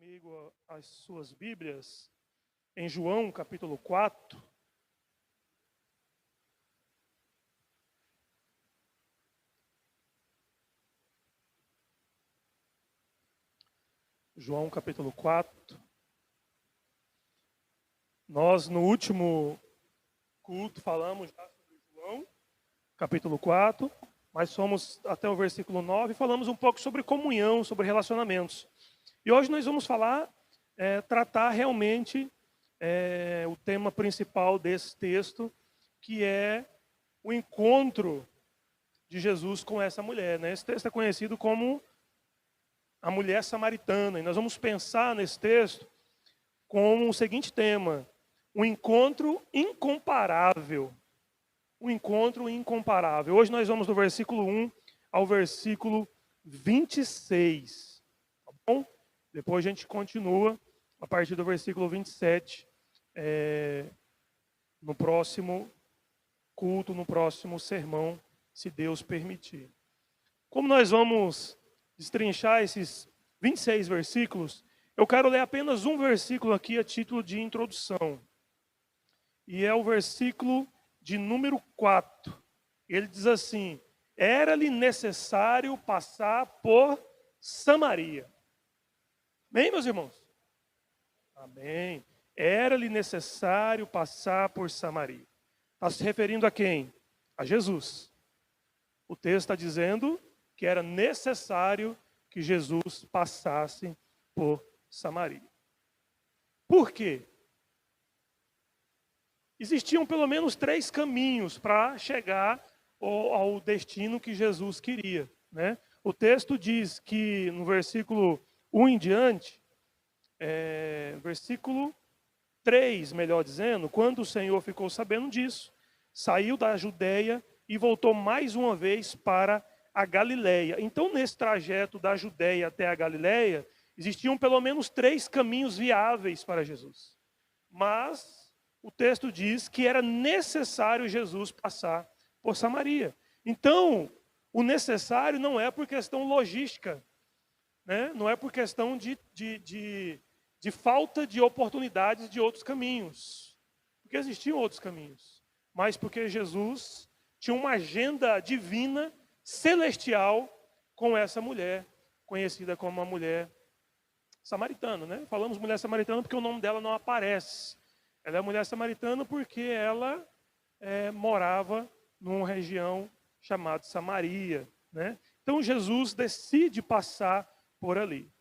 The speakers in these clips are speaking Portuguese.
comigo as suas Bíblias em João, capítulo 4. João, capítulo 4. Nós, no último culto, falamos já sobre João, capítulo 4, mas fomos até o versículo 9 e falamos um pouco sobre comunhão, sobre relacionamentos. E hoje nós vamos tratar realmente o tema principal desse texto, que é o encontro de Jesus com essa mulher, né? Esse texto é conhecido como a mulher samaritana. E nós vamos pensar nesse texto com o seguinte tema: um encontro incomparável. Um encontro incomparável. Hoje nós vamos do versículo 1 ao versículo 26. Tá bom? Depois a gente continua a partir do versículo 27, no próximo culto, no próximo sermão, se Deus permitir. Como nós vamos destrinchar esses 26 versículos, eu quero ler apenas um versículo aqui a título de introdução. E é o versículo de número 4. Ele diz assim: era-lhe necessário passar por Samaria. Amém, meus irmãos? Amém. Era-lhe necessário passar por Samaria. Está se referindo a quem? A Jesus. O texto está dizendo que era necessário que Jesus passasse por Samaria. Por quê? Existiam pelo menos 3 caminhos para chegar ao destino que Jesus queria, né? O texto diz que no versículo 1 em diante, versículo 3, melhor dizendo, quando o Senhor ficou sabendo disso, saiu da Judeia e voltou mais uma vez para a Galileia. Então, nesse trajeto da Judeia até a Galileia, existiam pelo menos 3 caminhos viáveis para Jesus. Mas o texto diz que era necessário Jesus passar por Samaria. Então, o necessário não é por questão logística, né? Não é por questão de falta de oportunidades de outros caminhos. Porque existiam outros caminhos. Mas porque Jesus tinha uma agenda divina, celestial, com essa mulher, conhecida como a mulher samaritana, né? Falamos mulher samaritana porque o nome dela não aparece. Ela é mulher samaritana porque ela morava numa região chamada Samaria, né? Então Jesus decide passar por ali,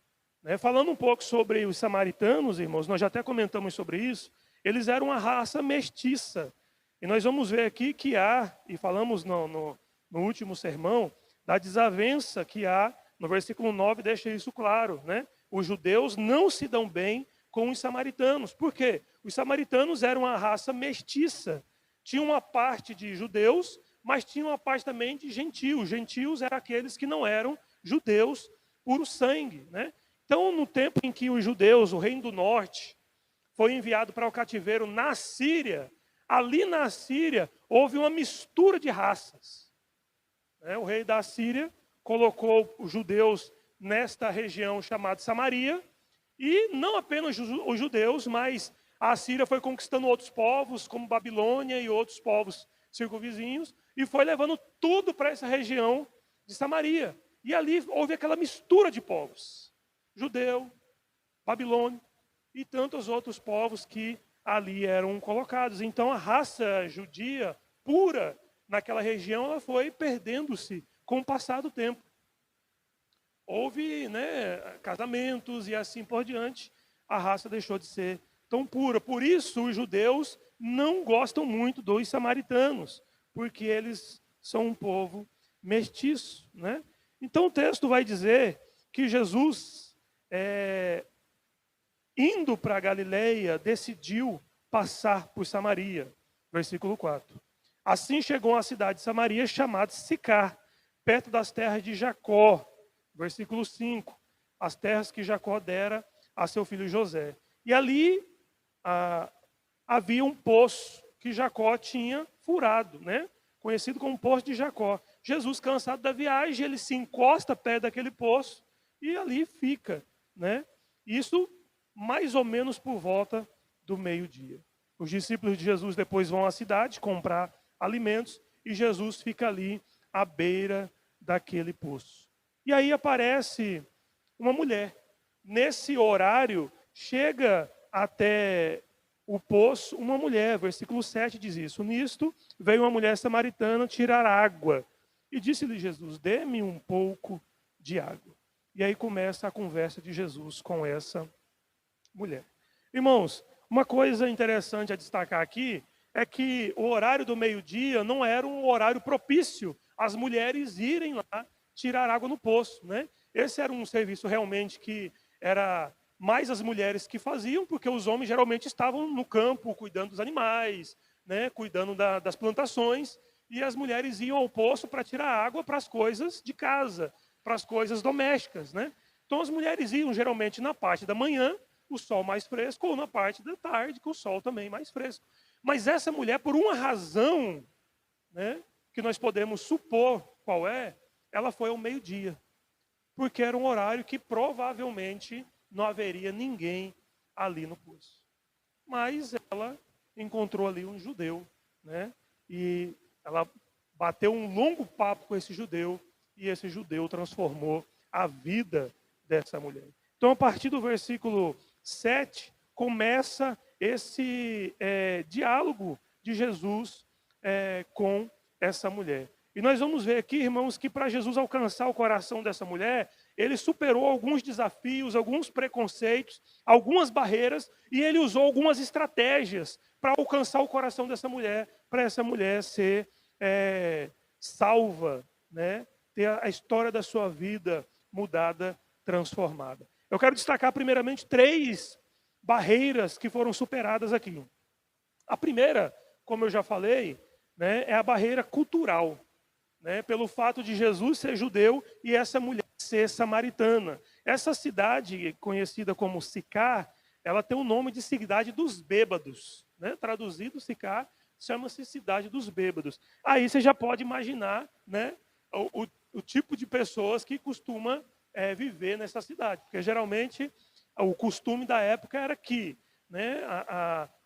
né? Falando um pouco sobre os samaritanos, irmãos, nós já até comentamos sobre isso. Eles eram uma raça mestiça. E nós vamos ver aqui que há, e falamos no último sermão, da desavença que há, no versículo 9 deixa isso claro, né? Os judeus não se dão bem com os samaritanos. Por quê? Os samaritanos eram uma raça mestiça. Tinha uma parte de judeus, mas tinha uma parte também de gentios. Gentios eram aqueles que não eram judeus puro sangue, né? Então, no tempo em que os judeus, o reino do norte, foi enviado para o cativeiro na Síria, ali na Síria houve uma mistura de raças. O rei da Síria colocou os judeus nesta região chamada Samaria, e não apenas os judeus, mas a Assíria foi conquistando outros povos, como Babilônia e outros povos circunvizinhos, e foi levando tudo para essa região de Samaria. E ali houve aquela mistura de povos. Judeu, Babilônia e tantos outros povos que ali eram colocados. Então a raça judia pura naquela região, ela foi perdendo-se com o passar do tempo. Houve, casamentos e assim por diante, a raça deixou de ser tão pura. Por isso os judeus não gostam muito dos samaritanos, porque eles são um povo mestiço, né? Então o texto vai dizer que Jesus, indo para a Galileia, decidiu passar por Samaria. Versículo 4. Assim chegou a cidade de Samaria, chamada Sicar, perto das terras de Jacó. Versículo 5. As terras que Jacó dera a seu filho José. E ali havia um poço que Jacó tinha furado, né? Conhecido como Poço de Jacó. Jesus, cansado da viagem, ele se encosta perto daquele poço e ali fica, né? Isso mais ou menos por volta do meio-dia. Os discípulos de Jesus depois vão à cidade comprar alimentos e Jesus fica ali à beira daquele poço. E aí aparece uma mulher. Nesse horário, chega até o poço uma mulher. Versículo 7 diz isso. Nisto, veio uma mulher samaritana tirar água. E disse-lhe Jesus, dê-me um pouco de água. E aí começa a conversa de Jesus com essa mulher. Irmãos, uma coisa interessante a destacar aqui é que o horário do meio-dia não era um horário propício às mulheres irem lá tirar água no poço, né? Esse era um serviço realmente que era mais as mulheres que faziam, porque os homens geralmente estavam no campo cuidando dos animais, né? Cuidando das plantações, e as mulheres iam ao poço para tirar água para as coisas de casa, para as coisas domésticas, né? Então as mulheres iam geralmente na parte da manhã, o sol mais fresco, ou na parte da tarde, com o sol também mais fresco. Mas essa mulher, por uma razão, né, que nós podemos supor qual é, ela foi ao meio-dia. Porque era um horário que provavelmente não haveria ninguém ali no poço. Mas ela encontrou ali um judeu, né? E ela bateu um longo papo com esse judeu, e esse judeu transformou a vida dessa mulher. Então, a partir do versículo 7, começa esse diálogo de Jesus com essa mulher. E nós vamos ver aqui, irmãos, que para Jesus alcançar o coração dessa mulher, ele superou alguns desafios, alguns preconceitos, algumas barreiras, e ele usou algumas estratégias para alcançar o coração dessa mulher, para essa mulher ser salva, né? Ter a história da sua vida mudada, transformada. Eu quero destacar primeiramente 3 barreiras que foram superadas aqui. A primeira, como eu já falei, né, é a barreira cultural, né, pelo fato de Jesus ser judeu e essa mulher ser samaritana. Essa cidade, conhecida como Sicar, ela tem o nome de cidade dos bêbados, né? Traduzido, Sicar chama-se cidade dos bêbados. Aí você já pode imaginar, né, o tipo de pessoas que costuma viver nessa cidade, porque geralmente o costume da época era que, né,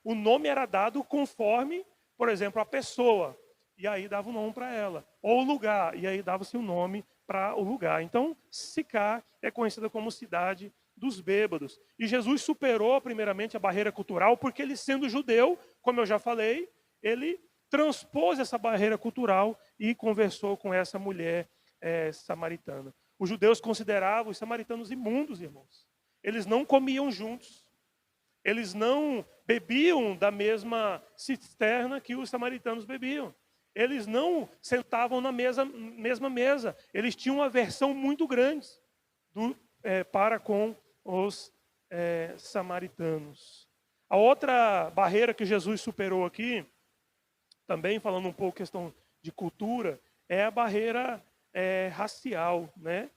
o nome era dado conforme, por exemplo, a pessoa, e aí dava o nome para ela, ou o lugar, e aí dava-se o nome para o lugar. Então, Sicar é conhecida como cidade dos bêbados. E Jesus superou primeiramente a barreira cultural, porque ele sendo judeu, como eu já falei, ele transpôs essa barreira cultural e conversou com essa mulher samaritana. Os judeus consideravam os samaritanos imundos, irmãos. Eles não comiam juntos. Eles não bebiam da mesma cisterna que os samaritanos bebiam. Eles não sentavam na mesma mesa. Eles tinham uma aversão muito grande para com os samaritanos. A outra barreira que Jesus superou aqui, também falando um pouco questão de cultura, é a barreira racial, né?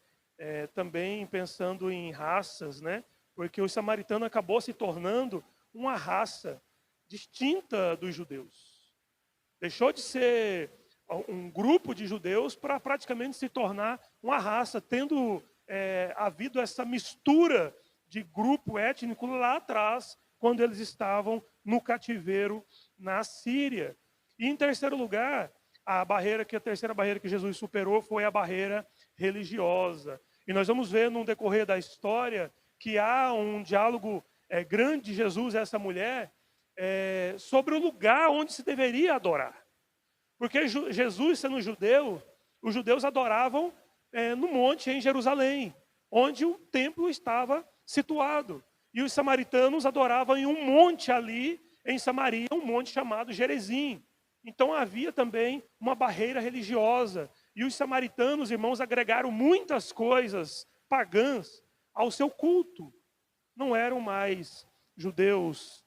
Também pensando em raças, né? Porque o samaritano acabou se tornando uma raça distinta dos judeus. Deixou de ser um grupo de judeus para praticamente se tornar uma raça, tendo havido essa mistura de grupo étnico lá atrás, quando eles estavam no cativeiro na Síria. E em terceiro lugar, a terceira barreira que Jesus superou foi a barreira religiosa. E nós vamos ver no decorrer da história que há um diálogo grande de Jesus e essa mulher sobre o lugar onde se deveria adorar. Porque Jesus, sendo judeu, os judeus adoravam no monte em Jerusalém, onde o templo estava situado. E os samaritanos adoravam em um monte ali em Samaria, um monte chamado Gerezim. Então havia também uma barreira religiosa. E os samaritanos, irmãos, agregaram muitas coisas pagãs ao seu culto. Não eram mais judeus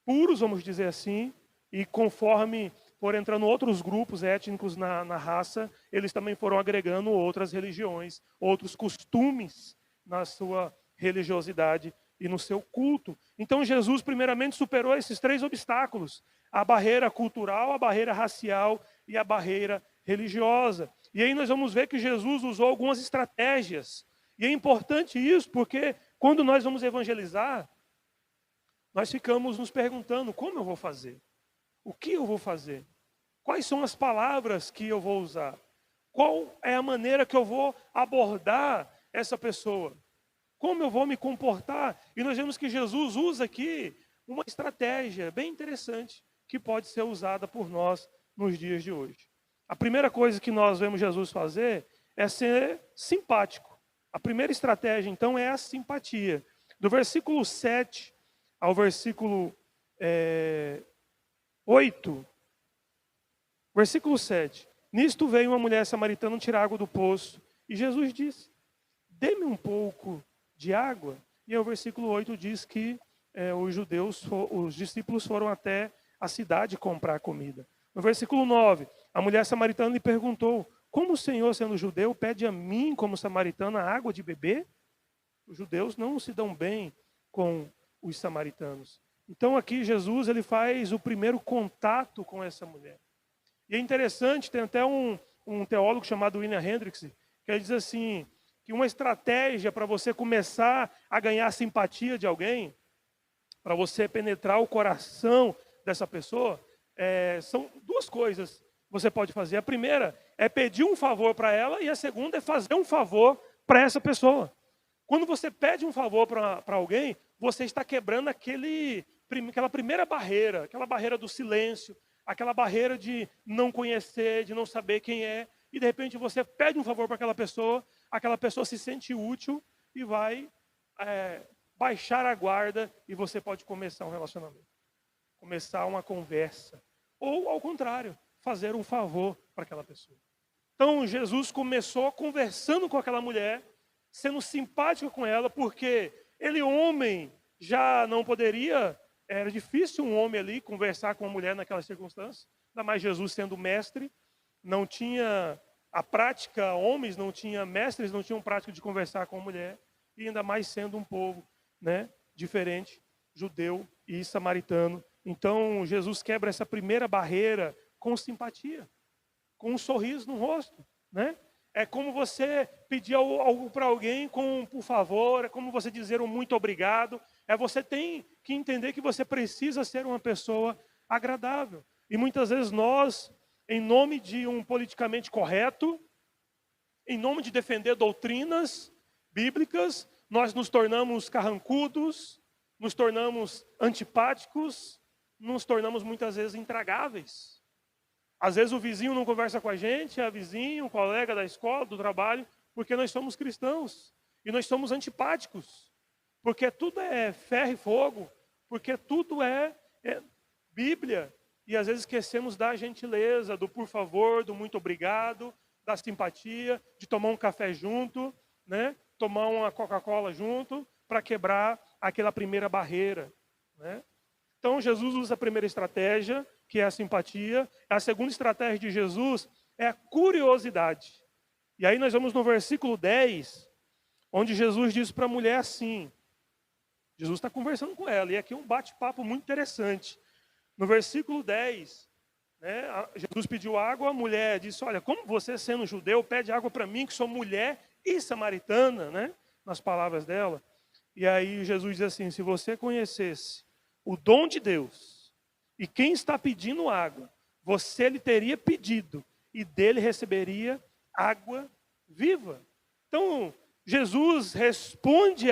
puros, vamos dizer assim, e conforme foram entrando outros grupos étnicos na raça, eles também foram agregando outras religiões, outros costumes na sua religiosidade e no seu culto. Então Jesus primeiramente superou esses 3 obstáculos: a barreira cultural, a barreira racial e a barreira religiosa. E aí nós vamos ver que Jesus usou algumas estratégias. E é importante isso porque quando nós vamos evangelizar, nós ficamos nos perguntando como eu vou fazer? O que eu vou fazer? Quais são as palavras que eu vou usar? Qual é a maneira que eu vou abordar essa pessoa? Como eu vou me comportar? E nós vemos que Jesus usa aqui uma estratégia bem interessante que pode ser usada por nós nos dias de hoje. A primeira coisa que nós vemos Jesus fazer é ser simpático. A primeira estratégia, então, é a simpatia. Do versículo 7 ao versículo 8, versículo 7. Nisto veio uma mulher samaritana tirar água do poço, e Jesus disse, dê-me um pouco de água. E aí o versículo 8 diz que os discípulos foram até a cidade comprar comida. No versículo 9, a mulher samaritana lhe perguntou, como o Senhor, sendo judeu, pede a mim, como samaritana, água de beber? Os judeus não se dão bem com os samaritanos. Então aqui Jesus ele faz o primeiro contato com essa mulher. E é interessante, tem até um teólogo chamado William Hendricks, que ele diz assim, que uma estratégia para você começar a ganhar a simpatia de alguém, para você penetrar o coração dessa pessoa, são duas coisas que você pode fazer. A primeira é pedir um favor para ela e a segunda é fazer um favor para essa pessoa. Quando você pede um favor para alguém, você está quebrando aquela primeira barreira, aquela barreira do silêncio, aquela barreira de não conhecer, de não saber quem é, e de repente você pede um favor para aquela pessoa se sente útil e vai baixar a guarda e você pode começar um relacionamento, começar uma conversa, ou ao contrário, fazer um favor para aquela pessoa. Então Jesus começou conversando com aquela mulher, sendo simpático com ela, porque ele, homem, já não poderia, era difícil um homem ali conversar com uma mulher naquela circunstância, ainda mais Jesus sendo mestre, não tinha a prática, homens não tinham, mestres não tinham prática de conversar com a mulher, e ainda mais sendo um povo, diferente, judeu e samaritano. Então Jesus quebra essa primeira barreira com simpatia, com um sorriso no rosto, É como você pedir algo para alguém com por favor, é como você dizer um muito obrigado. Você tem que entender que você precisa ser uma pessoa agradável. E muitas vezes nós, em nome de um politicamente correto, em nome de defender doutrinas bíblicas, nós nos tornamos carrancudos, nos tornamos antipáticos, nos tornamos muitas vezes intragáveis. Às vezes o vizinho não conversa com a gente, a vizinho, um colega da escola, do trabalho, porque nós somos cristãos e nós somos antipáticos. Porque tudo é ferro e fogo, porque tudo é Bíblia. E às vezes esquecemos da gentileza, do por favor, do muito obrigado, da simpatia, de tomar um café junto, tomar uma Coca-Cola junto, para quebrar aquela primeira barreira. Então Jesus usa a primeira estratégia, que é a simpatia. A segunda estratégia de Jesus é a curiosidade. E aí nós vamos no versículo 10, onde Jesus diz para a mulher assim, Jesus está conversando com ela, e aqui é um bate-papo muito interessante. No versículo 10, Jesus pediu água, a mulher disse, olha, como você sendo judeu pede água para mim, que sou mulher e samaritana, nas palavras dela. E aí Jesus diz assim, se você conhecesse o dom de Deus, e quem está pedindo água, você lhe teria pedido, e dele receberia água viva. Então, Jesus responde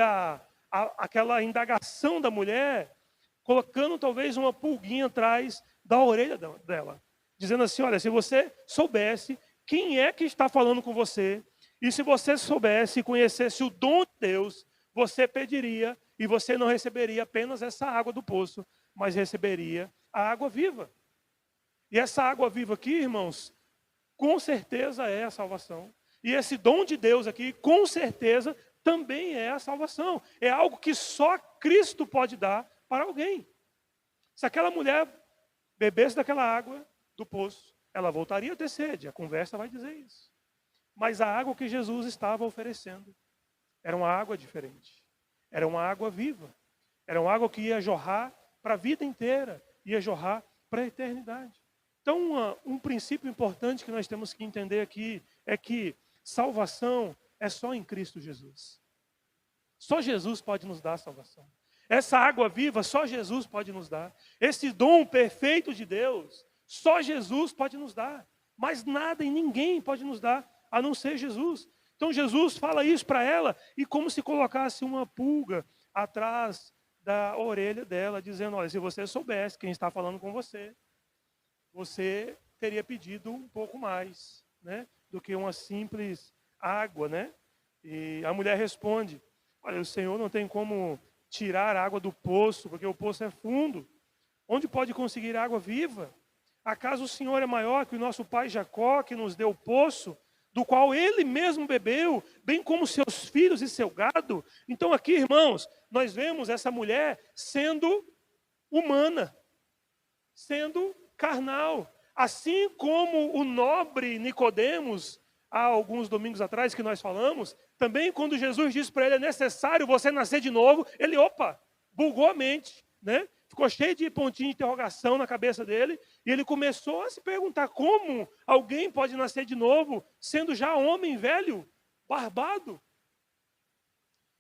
àquela indagação da mulher, colocando talvez uma pulguinha atrás da orelha dela. Dizendo assim, olha, se você soubesse quem é que está falando com você, e se você soubesse e conhecesse o dom de Deus, você pediria, e você não receberia apenas essa água do poço, mas receberia a água viva. E essa água viva aqui, irmãos, com certeza é a salvação. E esse dom de Deus aqui, com certeza, também é a salvação. É algo que só Cristo pode dar para alguém. Se aquela mulher bebesse daquela água do poço, ela voltaria a ter sede. A conversa vai dizer isso. Mas a água que Jesus estava oferecendo era uma água diferente. Era uma água viva. Era uma água que ia jorrar para a vida inteira. Ia jorrar para a eternidade. Então, um princípio importante que nós temos que entender aqui é que salvação é só em Cristo Jesus. Só Jesus pode nos dar a salvação. Essa água viva, só Jesus pode nos dar. Esse dom perfeito de Deus, só Jesus pode nos dar. Mas nada e ninguém pode nos dar, a não ser Jesus. Então Jesus fala isso para ela, e como se colocasse uma pulga atrás da orelha dela, dizendo, olha, se você soubesse quem está falando com você, você teria pedido um pouco mais, né, do que uma simples água, né? E a mulher responde, olha, o Senhor não tem como tirar água do poço, porque o poço é fundo. Onde pode conseguir água viva? Acaso o Senhor é maior que o nosso pai Jacó, que nos deu o poço, do qual ele mesmo bebeu, bem como seus filhos e seu gado? Então aqui, irmãos, nós vemos essa mulher sendo humana, sendo carnal. Assim como o nobre Nicodemos, há alguns domingos atrás que nós falamos, também quando Jesus disse para ele, é necessário você nascer de novo, ele, bugou a mente, né? Ficou cheio de pontinho de interrogação na cabeça dele, e ele começou a se perguntar como alguém pode nascer de novo, sendo já homem velho, barbado.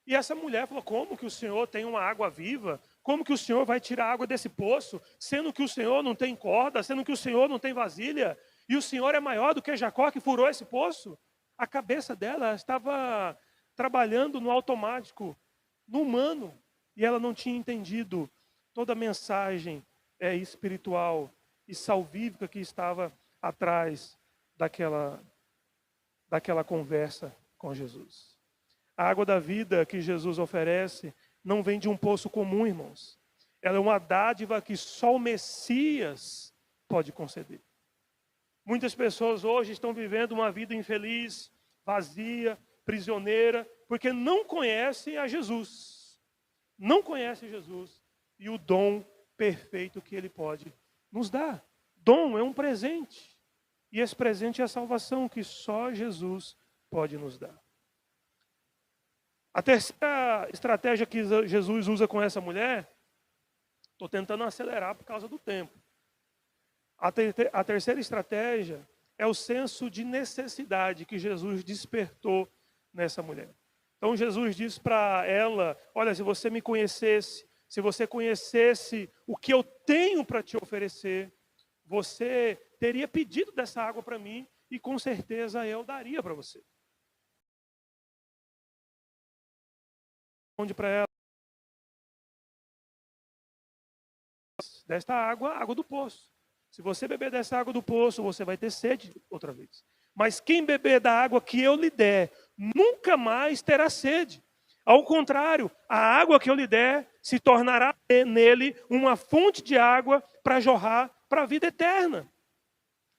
E essa mulher falou, como que o Senhor tem uma água viva? Como que o Senhor vai tirar água desse poço, sendo que o Senhor não tem corda, sendo que o Senhor não tem vasilha, e o Senhor é maior do que Jacó que furou esse poço? A cabeça dela estava trabalhando no automático, no humano, e ela não tinha entendido toda a mensagem espiritual e salvífica que estava atrás daquela conversa com Jesus. A água da vida que Jesus oferece não vem de um poço comum, irmãos. Ela é uma dádiva que só o Messias pode conceder. Muitas pessoas hoje estão vivendo uma vida infeliz, vazia, prisioneira, porque não conhecem a Jesus. Não conhecem Jesus e o dom perfeito que Ele pode nos dar. Dom é um presente. E esse presente é a salvação que só Jesus pode nos dar. A terceira estratégia que Jesus usa com essa mulher, estou tentando acelerar por causa do tempo. A terceira estratégia é o senso de necessidade que Jesus despertou nessa mulher. Então Jesus disse para ela, olha, se você me conhecesse, se você conhecesse o que eu tenho para te oferecer, você teria pedido dessa água para mim e com certeza eu daria para você. Responde para ela, desta água, água do poço. Se você beber dessa água do poço, você vai ter sede outra vez. Mas quem beber da água que eu lhe der, nunca mais terá sede. Ao contrário, a água que eu lhe der se tornará nele uma fonte de água para jorrar para a vida eterna.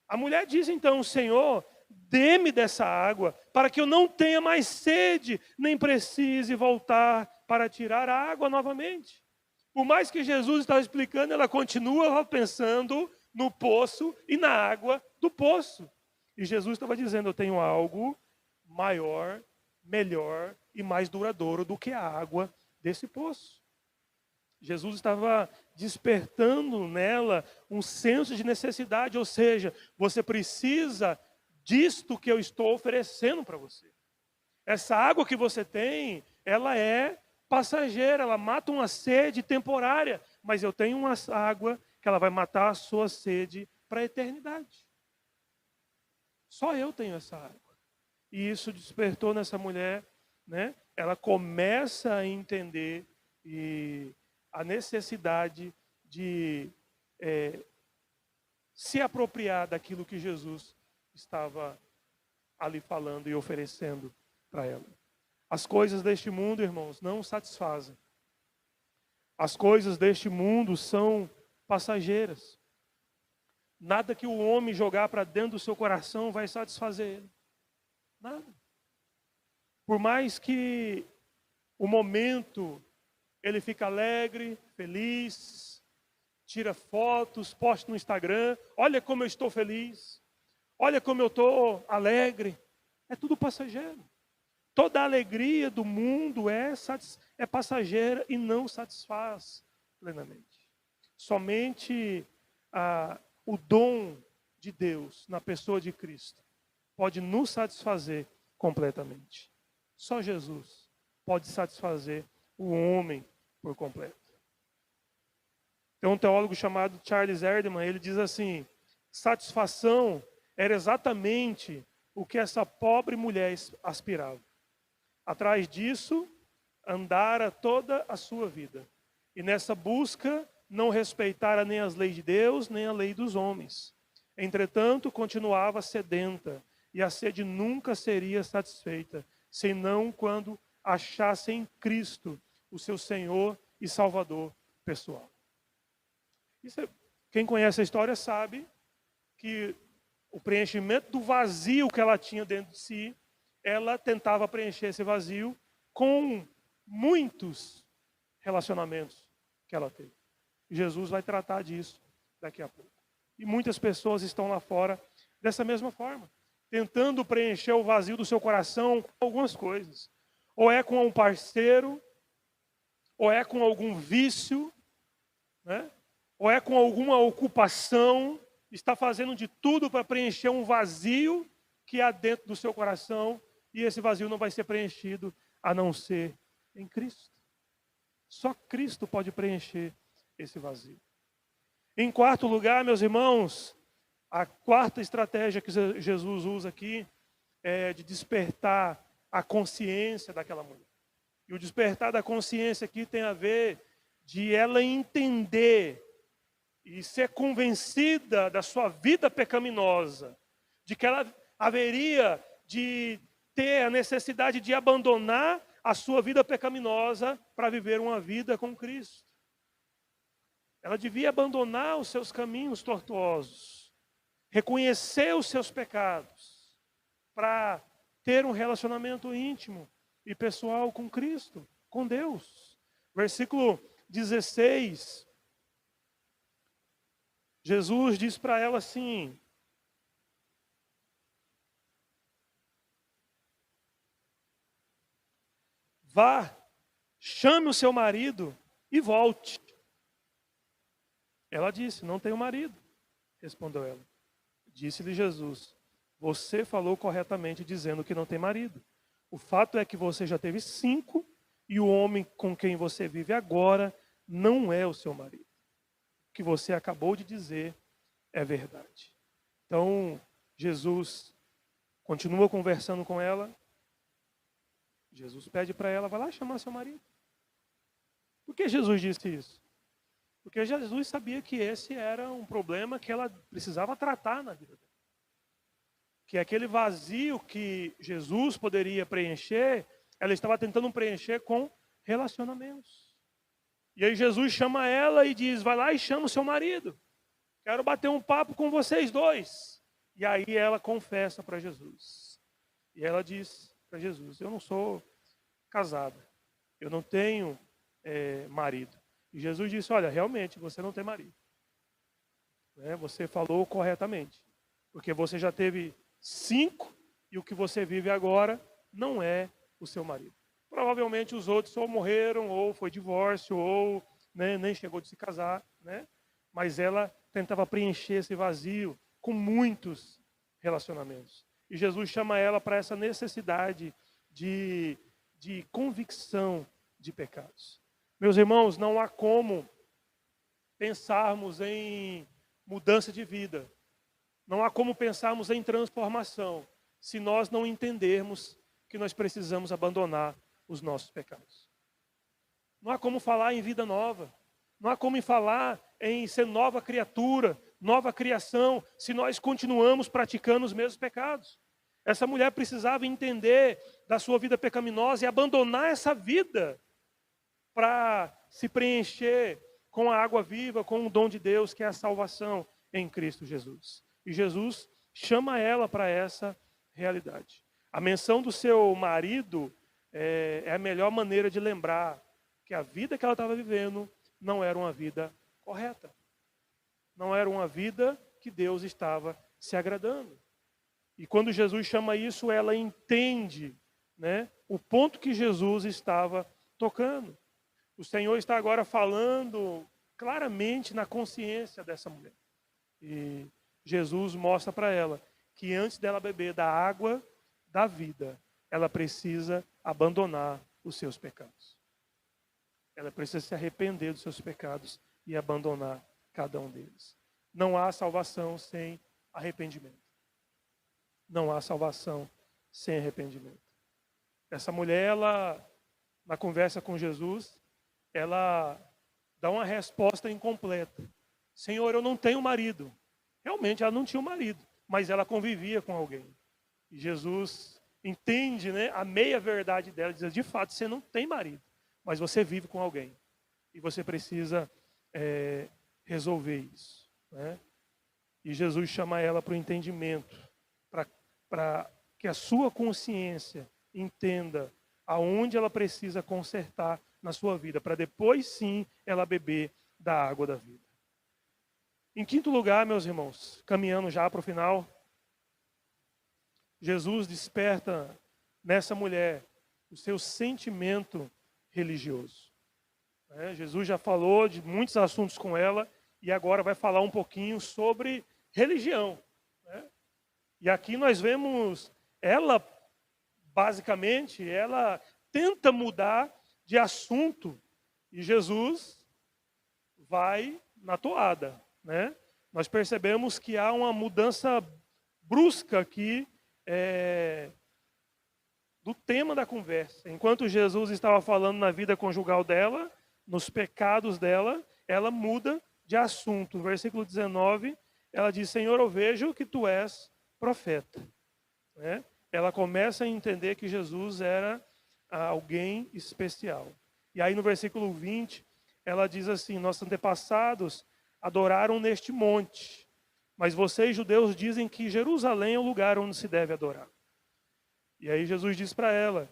A mulher diz então, Senhor, dê-me dessa água, para que eu não tenha mais sede, nem precise voltar para tirar a água novamente. Por mais que Jesus estava explicando, ela continua pensando no poço e na água do poço. E Jesus estava dizendo, eu tenho algo maior, melhor e mais duradouro do que a água desse poço. Jesus estava despertando nela um senso de necessidade, ou seja, você precisa disto que eu estou oferecendo para você. Essa água que você tem, ela é passageira, ela mata uma sede temporária, mas eu tenho uma água que ela vai matar a sua sede para a eternidade. Só eu tenho essa água. E isso despertou nessa mulher, né? Ela começa a entender a necessidade de se apropriar daquilo que Jesus estava ali falando e oferecendo para ela. As coisas deste mundo, irmãos, não satisfazem. As coisas deste mundo são passageiras. Nada que o homem jogar para dentro do seu coração vai satisfazer ele. Nada. Por mais que o momento ele fica alegre, feliz, tira fotos, posta no Instagram, olha como eu estou feliz, olha como eu estou alegre. É tudo passageiro. Toda a alegria do mundo é passageira e não satisfaz plenamente. Somente o dom de Deus na pessoa de Cristo pode nos satisfazer completamente. Só Jesus pode satisfazer o homem por completo. Tem um teólogo chamado Charles Erdman, ele diz assim: satisfação era exatamente o que essa pobre mulher aspirava. Atrás disso, andara toda a sua vida. E nessa busca, não respeitara nem as leis de Deus, nem a lei dos homens. Entretanto, continuava sedenta, e a sede nunca seria satisfeita, senão quando achasse em Cristo o seu Senhor e Salvador pessoal. Quem conhece a história sabe que o preenchimento do vazio que ela tinha dentro de si, ela tentava preencher esse vazio com muitos relacionamentos que ela teve. Jesus vai tratar disso daqui a pouco. E muitas pessoas estão lá fora dessa mesma forma, tentando preencher o vazio do seu coração com algumas coisas. Ou é com um parceiro, ou é com algum vício, né? Ou é com alguma ocupação, está fazendo de tudo para preencher um vazio que há dentro do seu coração, e esse vazio não vai ser preenchido a não ser em Cristo. Só Cristo pode preencher esse vazio. Em quarto lugar, meus irmãos, a quarta estratégia que Jesus usa aqui é de despertar a consciência daquela mulher. E o despertar da consciência aqui tem a ver de ela entender e ser convencida da sua vida pecaminosa, de que ela haveria de ter a necessidade de abandonar a sua vida pecaminosa para viver uma vida com Cristo. Ela devia abandonar os seus caminhos tortuosos, reconhecer os seus pecados, para ter um relacionamento íntimo e pessoal com Cristo, com Deus. Versículo 16, Jesus diz para ela assim: vá, chame o seu marido e volte. Ela disse: não tenho marido. Respondeu ela. Disse-lhe Jesus: você falou corretamente dizendo que não tem marido. O fato é que você já teve 5 e o homem com quem você vive agora não é o seu marido. O que você acabou de dizer é verdade. Então, Jesus continua conversando com ela. Jesus pede para ela: vai lá chamar seu marido. Por que Jesus disse isso? Porque Jesus sabia que esse era um problema que ela precisava tratar na vida dela. Que aquele vazio que Jesus poderia preencher, ela estava tentando preencher com relacionamentos. E aí Jesus chama ela e diz: vai lá e chama o seu marido. Quero bater um papo com vocês dois. E aí ela confessa para Jesus. E ela diz para Jesus: eu não sou casada. Eu não tenho marido. E Jesus disse: olha, realmente você não tem marido. Você falou corretamente. Porque você já teve 5 e o que você vive agora não é o seu marido. Provavelmente os outros ou morreram, ou foi divórcio, ou nem chegou de se casar. Mas ela tentava preencher esse vazio com muitos relacionamentos. E Jesus chama ela para essa necessidade de convicção de pecados. Meus irmãos, não há como pensarmos em mudança de vida. Não há como pensarmos em transformação se nós não entendermos que nós precisamos abandonar os nossos pecados. Não há como falar em vida nova. Não há como falar em ser nova criatura, nova criação, se nós continuamos praticando os mesmos pecados. Essa mulher precisava entender da sua vida pecaminosa e abandonar essa vida para se preencher com a água viva, com o dom de Deus, que é a salvação em Cristo Jesus. E Jesus chama ela para essa realidade. A menção do seu marido é a melhor maneira de lembrar que a vida que ela estava vivendo não era uma vida correta. Não era uma vida que Deus estava se agradando. E quando Jesus chama isso, ela entende, o ponto que Jesus estava tocando. O Senhor está agora falando claramente na consciência dessa mulher. E Jesus mostra para ela que antes dela beber da água da vida, ela precisa abandonar os seus pecados. Ela precisa se arrepender dos seus pecados e abandonar cada um deles. Não há salvação sem arrependimento. Não há salvação sem arrependimento. Essa mulher, ela, na conversa com Jesus, ela dá uma resposta incompleta. Senhor, eu não tenho marido. Realmente, ela não tinha um marido, mas ela convivia com alguém. E Jesus entende, né, a meia-verdade dela, diz, de fato, você não tem marido, mas você vive com alguém. E você precisa resolver isso. Né? E Jesus chama ela para o entendimento, para que a sua consciência entenda aonde ela precisa consertar na sua vida, para depois sim ela beber da água da vida. Em quinto lugar, meus irmãos, caminhando já para o final, Jesus desperta nessa mulher o seu sentimento religioso. Jesus já falou de muitos assuntos com ela e agora vai falar um pouquinho sobre religião. E aqui nós vemos ela, basicamente, ela tenta mudar de assunto e Jesus vai na toada. Nós percebemos que há uma mudança brusca aqui do tema da conversa. Enquanto Jesus estava falando na vida conjugal dela, nos pecados dela, ela muda de assunto. No versículo 19, ela diz, Senhor, eu vejo que tu és profeta. Ela começa a entender que Jesus era alguém especial. E aí no versículo 20, ela diz assim, nossos antepassados adoraram neste monte, mas vocês, judeus, dizem que Jerusalém é o lugar onde se deve adorar. E aí Jesus diz para ela,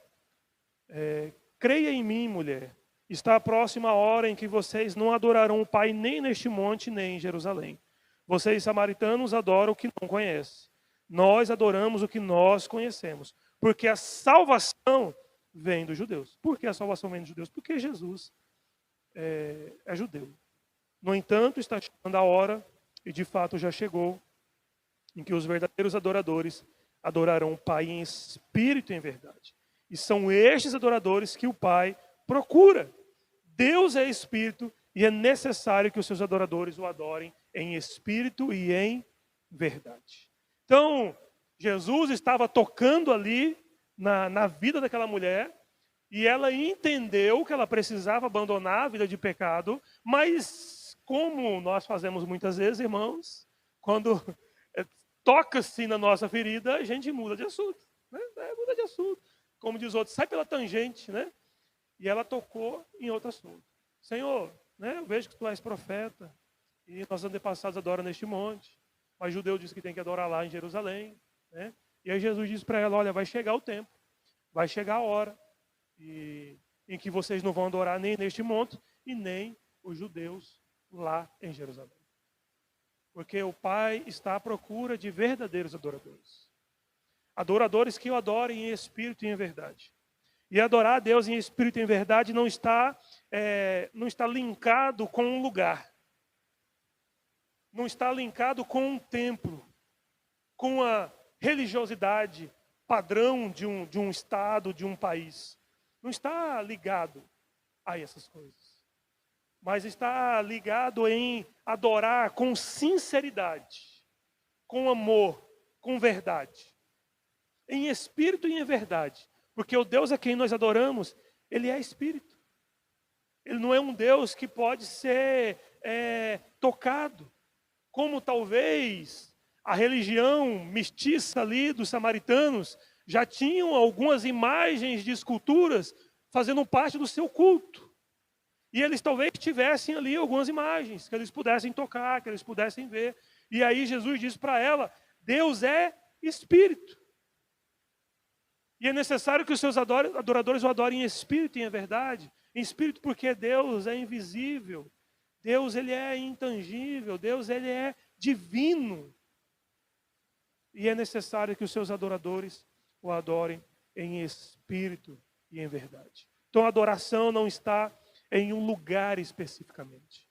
creia em mim, mulher, está próxima a hora em que vocês não adorarão o Pai nem neste monte, nem em Jerusalém. Vocês, samaritanos, adoram o que não conhecem. Nós adoramos o que nós conhecemos, porque a salvação vem dos judeus. Por que a salvação vem dos judeus? Porque Jesus é judeu. No entanto, está chegando a hora, e de fato já chegou, em que os verdadeiros adoradores adorarão o Pai em espírito e em verdade. E são estes adoradores que o Pai procura. Deus é espírito e é necessário que os seus adoradores o adorem em espírito e em verdade. Então, Jesus estava tocando ali na vida daquela mulher e ela entendeu que ela precisava abandonar a vida de pecado, mas como nós fazemos muitas vezes, irmãos, quando toca-se na nossa ferida, a gente muda de assunto. Muda de assunto. Como diz outro, sai pela tangente, E ela tocou em outro assunto. Senhor, eu vejo que tu és profeta, e nossos antepassados adoram neste monte, mas judeu diz que tem que adorar lá em Jerusalém. E aí Jesus diz para ela, olha, vai chegar o tempo, vai chegar a hora, em que vocês não vão adorar nem neste monte, e nem os judeus lá em Jerusalém. Porque o Pai está à procura de verdadeiros adoradores. Adoradores que o adorem em espírito e em verdade. E adorar a Deus em espírito e em verdade não está linkado com um lugar. Não está linkado com um templo. Com a religiosidade padrão de um estado, de um país. Não está ligado a essas coisas. Mas está ligado em adorar com sinceridade, com amor, com verdade. Em espírito e em verdade. Porque o Deus a quem nós adoramos, Ele é espírito. Ele não é um Deus que pode ser tocado. Como talvez a religião mestiça ali dos samaritanos já tinham algumas imagens de esculturas fazendo parte do seu culto. E eles talvez tivessem ali algumas imagens que eles pudessem tocar, que eles pudessem ver. E aí Jesus diz para ela, Deus é espírito. E é necessário que os seus adoradores o adorem em espírito e em verdade. Em espírito porque Deus é invisível. Deus, Ele é intangível. Deus, Ele é divino. E é necessário que os seus adoradores o adorem em espírito e em verdade. Então a adoração não está em um lugar especificamente.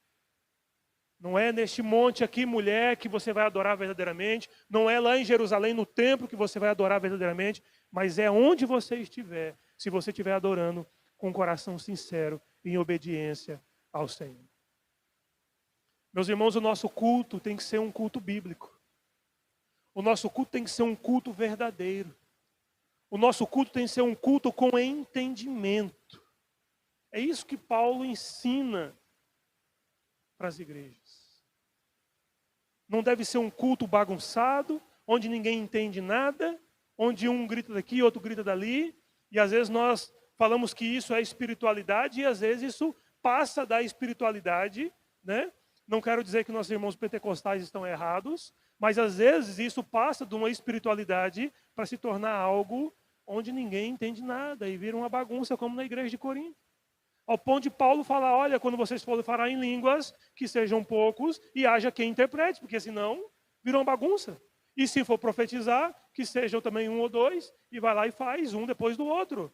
Não é neste monte aqui, mulher, que você vai adorar verdadeiramente. Não é lá em Jerusalém, no templo, que você vai adorar verdadeiramente. mas é onde você estiver, se você estiver adorando com um coração sincero, em obediência ao Senhor. Meus irmãos, o nosso culto tem que ser um culto bíblico. O nosso culto tem que ser um culto verdadeiro. O nosso culto tem que ser um culto com entendimento. É isso que Paulo ensina para as igrejas. Não deve ser um culto bagunçado, onde ninguém entende nada, onde um grita daqui, outro grita dali, e às vezes nós falamos que isso é espiritualidade, e às vezes isso passa da espiritualidade, né? Não quero dizer que nossos irmãos pentecostais estão errados, mas às vezes isso passa de uma espiritualidade para se tornar algo onde ninguém entende nada, e vira uma bagunça como na igreja de Corinto. Ao ponto de Paulo falar, olha, quando vocês forem falar em línguas, que sejam poucos e haja quem interprete, porque senão virou uma bagunça. E se for profetizar, que sejam também um ou dois, e vai lá e faz um depois do outro.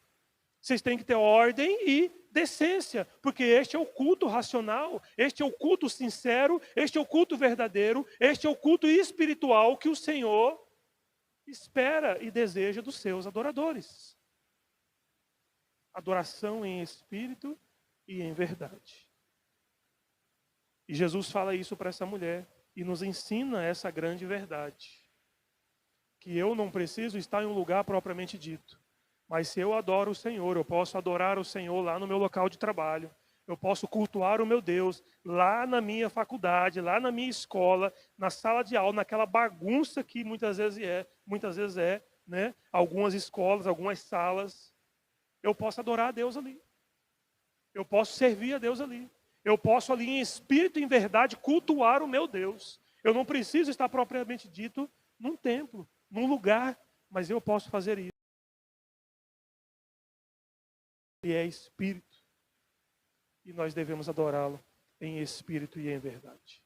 Vocês têm que ter ordem e decência, porque este é o culto racional, este é o culto sincero, este é o culto verdadeiro, este é o culto espiritual que o Senhor espera e deseja dos seus adoradores. Adoração em espírito e em verdade. E Jesus fala isso para essa mulher e nos ensina essa grande verdade. Que eu não preciso estar em um lugar propriamente dito. Mas se eu adoro o Senhor, eu posso adorar o Senhor lá no meu local de trabalho. Eu posso cultuar o meu Deus lá na minha faculdade, lá na minha escola, na sala de aula, naquela bagunça que muitas vezes é, né? Algumas escolas, algumas salas. Eu posso adorar a Deus ali. Eu posso servir a Deus ali. Eu posso ali em espírito e em verdade cultuar o meu Deus. Eu não preciso estar propriamente dito num templo, num lugar, mas eu posso fazer isso. Ele é espírito. E nós devemos adorá-lo em espírito e em verdade.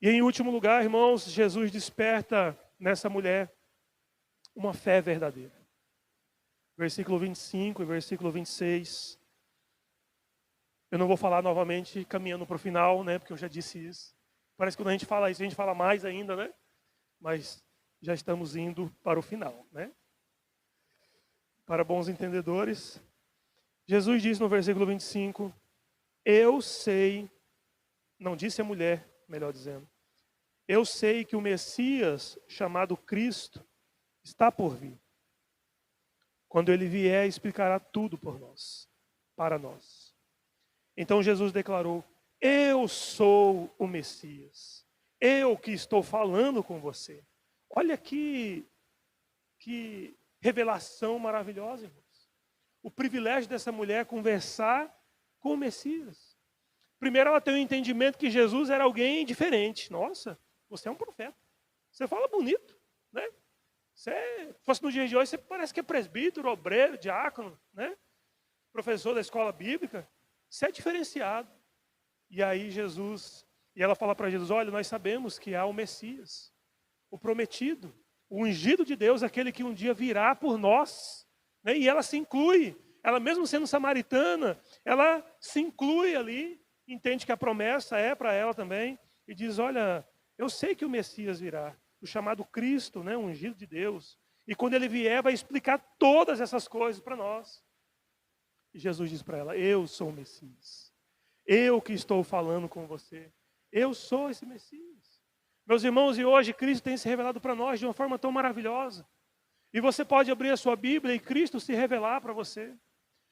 E em último lugar, irmãos, Jesus desperta nessa mulher uma fé verdadeira. Versículo 25 e versículo 26. Eu não vou falar novamente, caminhando para o final, né? Porque eu já disse isso. Parece que quando a gente fala isso, a gente fala mais ainda, né? Mas já estamos indo para o final, né? Para bons entendedores, Jesus diz no versículo 25, eu sei, não disse a mulher, melhor dizendo, eu sei que o Messias, chamado Cristo, está por vir. Quando ele vier, explicará tudo por nós, para nós. Então Jesus declarou, eu sou o Messias, eu que estou falando com você. Olha que revelação maravilhosa, irmãos. O privilégio dessa mulher conversar com o Messias. Primeiro ela tem um entendimento que Jesus era alguém diferente. Nossa, você é um profeta. Você fala bonito, né? Se fosse no dia de hoje, você parece que é presbítero, obreiro, diácono, né? Professor da escola bíblica. Você é diferenciado. E aí e ela fala para Jesus, olha, nós sabemos que há o Messias, o prometido, o ungido de Deus, aquele que um dia virá por nós. Né? E ela se inclui, ela mesmo sendo samaritana, ela se inclui ali, entende que a promessa é para ela também, e diz, olha, eu sei que o Messias virá, o chamado Cristo, né, o ungido de Deus, e quando ele vier vai explicar todas essas coisas para nós. E Jesus diz para ela, eu sou o Messias, eu que estou falando com você, eu sou esse Messias. Meus irmãos, e hoje Cristo tem se revelado para nós de uma forma tão maravilhosa. E você pode abrir a sua Bíblia e Cristo se revelar para você.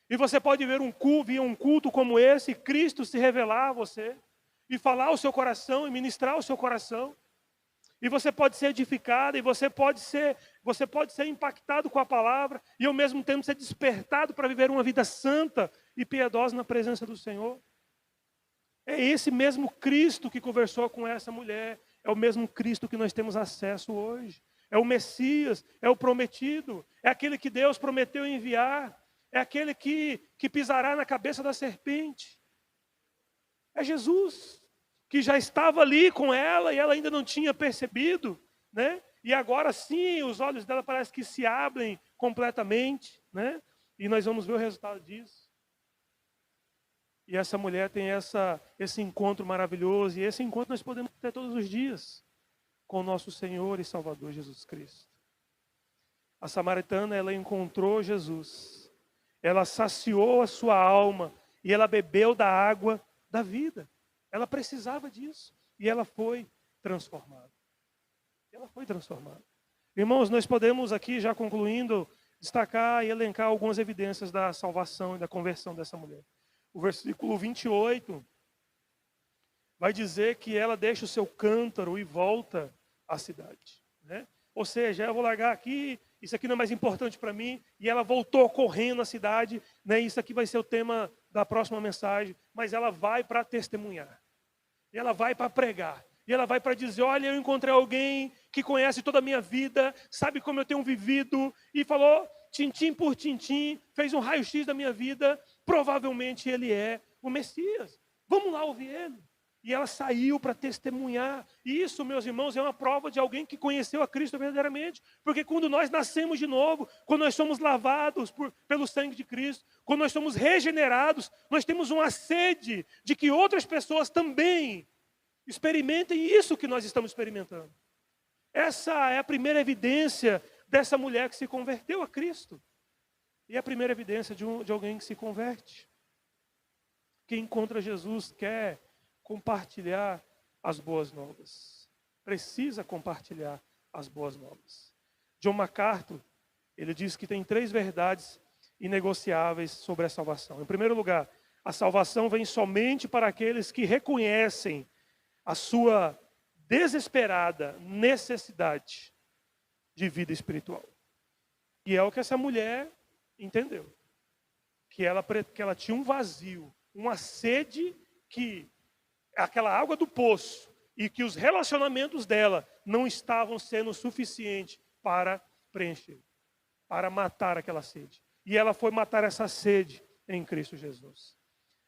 E você pode ver um culto como esse, Cristo se revelar a você. E falar ao seu coração, e ministrar ao seu coração. E você pode ser edificado, e você pode ser impactado com a palavra, e ao mesmo tempo ser despertado para viver uma vida santa e piedosa na presença do Senhor. É esse mesmo Cristo que conversou com essa mulher, é o mesmo Cristo que nós temos acesso hoje. É o Messias, é o prometido, é aquele que Deus prometeu enviar, é aquele que pisará na cabeça da serpente. É Jesus, que já estava ali com ela e ela ainda não tinha percebido, né? E agora sim, os olhos dela parecem que se abrem completamente, né? E nós vamos ver o resultado disso. E essa mulher tem esse encontro maravilhoso, e esse encontro nós podemos ter todos os dias com o nosso Senhor e Salvador Jesus Cristo. A samaritana, ela encontrou Jesus. Ela saciou a sua alma e ela bebeu da água da vida. Ela precisava disso e ela foi transformada. Ela foi transformada. Irmãos, nós podemos aqui, já concluindo, destacar e elencar algumas evidências da salvação e da conversão dessa mulher. O versículo 28 vai dizer que ela deixa o seu cântaro e volta à cidade, né? Ou seja, eu vou largar aqui, isso aqui não é mais importante para mim, e ela voltou correndo à cidade, né? Isso aqui vai ser o tema da próxima mensagem, mas ela vai para testemunhar, e ela vai para pregar, e ela vai para dizer, olha, eu encontrei alguém que conhece toda a minha vida, sabe como eu tenho vivido, e falou, tintim por tintim, fez um raio-x da minha vida, provavelmente ele é o Messias, vamos lá ouvir ele. E ela saiu para testemunhar. E isso, meus irmãos, é uma prova de alguém que conheceu a Cristo verdadeiramente. Porque quando nós nascemos de novo, quando nós somos lavados pelo sangue de Cristo, quando nós somos regenerados, nós temos uma sede de que outras pessoas também experimentem isso que nós estamos experimentando. Essa é a primeira evidência dessa mulher que se converteu a Cristo. E é a primeira evidência de alguém que se converte. Quem encontra Jesus quer compartilhar as boas novas. Precisa compartilhar as boas novas. John MacArthur, ele diz que tem 3 verdades inegociáveis sobre a salvação. Em primeiro lugar, a salvação vem somente para aqueles que reconhecem a sua desesperada necessidade de vida espiritual. E é o que essa mulher entendeu. Que ela tinha um vazio, uma sede que aquela água do poço e que os relacionamentos dela não estavam sendo suficientes para preencher, para matar aquela sede. E ela foi matar essa sede em Cristo Jesus.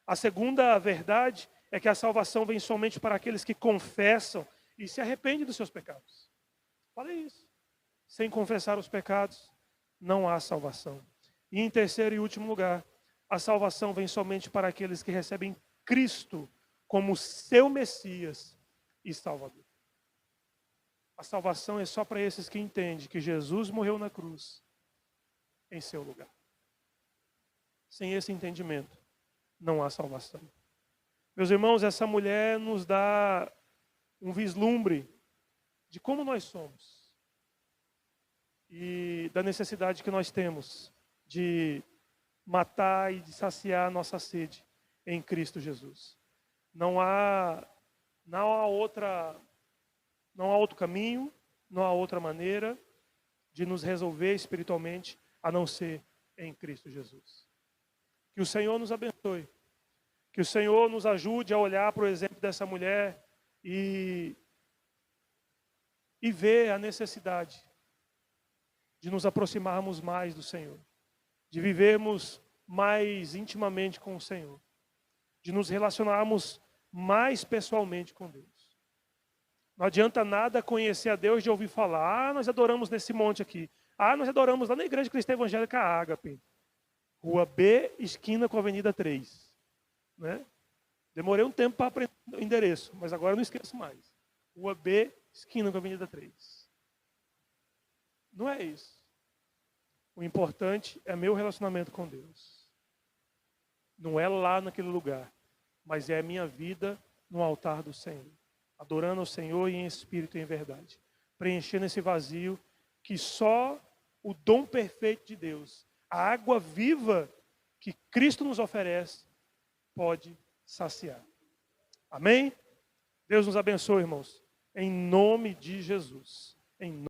A segunda verdade é que a salvação vem somente para aqueles que confessam e se arrependem dos seus pecados. Falei isso. Sem confessar os pecados, não há salvação. E em terceiro e último lugar, a salvação vem somente para aqueles que recebem Cristo como seu Messias e Salvador. A salvação é só para esses que entendem que Jesus morreu na cruz em seu lugar. Sem esse entendimento, não há salvação. Meus irmãos, essa mulher nos dá um vislumbre de como nós somos e da necessidade que nós temos de matar e de saciar a nossa sede em Cristo Jesus. Não há outro caminho, não há outra maneira de nos resolver espiritualmente a não ser em Cristo Jesus. Que o Senhor nos abençoe. Que o Senhor nos ajude a olhar para o exemplo dessa mulher e ver a necessidade de nos aproximarmos mais do Senhor, de vivermos mais intimamente com o Senhor, de nos relacionarmos mais pessoalmente com Deus. Não adianta nada conhecer a Deus de ouvir falar, nós adoramos nesse monte aqui. Nós adoramos lá na Igreja Cristã Evangélica Ágape, Rua B, esquina com a Avenida 3. Né? Demorei um tempo para aprender o endereço, mas agora eu não esqueço mais. Rua B, esquina com a Avenida 3. Não é isso. O importante é meu relacionamento com Deus. Não é lá naquele lugar, mas é a minha vida no altar do Senhor. Adorando ao Senhor em espírito e em verdade. Preenchendo esse vazio que só o dom perfeito de Deus, a água viva que Cristo nos oferece, pode saciar. Amém? Deus nos abençoe, irmãos. Em nome de Jesus. Em